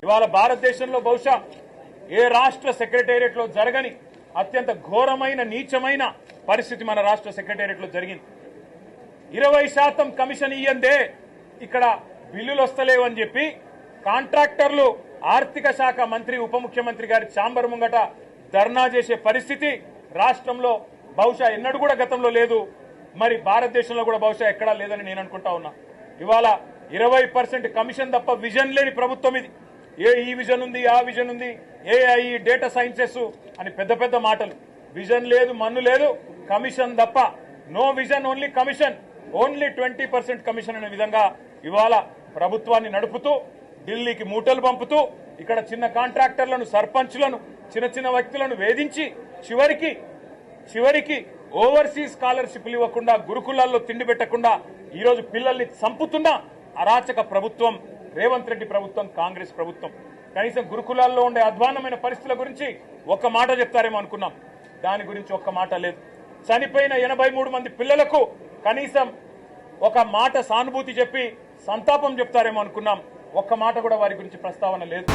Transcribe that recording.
ఇవాళ భారతదేశంలో బహుశా ఏ రాష్ట్ర సెక్రటేరియట్లో జరగని అత్యంత ఘోరమైన నీచమైన పరిస్థితి మన రాష్ట్ర సెక్రటేరియట్లో జరిగింది. 20% కమిషన్ ఇయ్యందే ఇక్కడ బిల్లులు వస్తలేవని చెప్పి కాంట్రాక్టర్లు ఆర్థిక శాఖ మంత్రి ఉప ముఖ్యమంత్రి గారి ఛాంబర్ ముంగట ధర్నా చేసే పరిస్థితి రాష్ట్రంలో బహుశా ఎన్నడూ కూడా గతంలో లేదు. మరి భారతదేశంలో కూడా బహుశా ఎక్కడా లేదని నేను అనుకుంటా ఉన్నా. ఇవాళ 20% కమిషన్ తప్ప విజన్ లేని ప్రభుత్వం ఇది. ఈ విజన్ ఉంది, ఆ విజన్ ఉంది, ఏఐ డేటా సైన్సెస్ అని పెద్ద పెద్ద మాటలు. విజన్ లేదు, మన్ను లేదు, కమిషన్ తప్ప. No vision, only commission, only 20% commission అనే విధంగా ఇవాళ ప్రభుత్వాన్ని నడుపుతూ ఢిల్లీకి మూటలు పంపుతూ ఇక్కడ చిన్న కాంట్రాక్టర్లను, సర్పంచ్లను, చిన్న చిన్న వ్యక్తులను వేధించి చివరికి ఓవర్సీస్ స్కాలర్షిప్లు ఇవ్వకుండా, గురుకులాల్లో తిండి పెట్టకుండా ఈరోజు పిల్లల్ని చంపుతున్న అరాచక ప్రభుత్వం రేవంత్ రెడ్డి ప్రభుత్వం, కాంగ్రెస్ ప్రభుత్వం. కనీసం గురుకులాల్లో ఉండే అధ్వాన్నమైన పరిస్థితుల గురించి ఒక్క మాట చెప్తారేమో అనుకున్నాం. దాని గురించి ఒక్క మాట లేదు. చనిపోయిన 83 మంది పిల్లలకు కనీసం ఒక మాట సానుభూతి చెప్పి సంతాపం చెప్తారేమో అనుకున్నాం. ఒక్క మాట కూడా వారి గురించి ప్రస్తావన లేదు.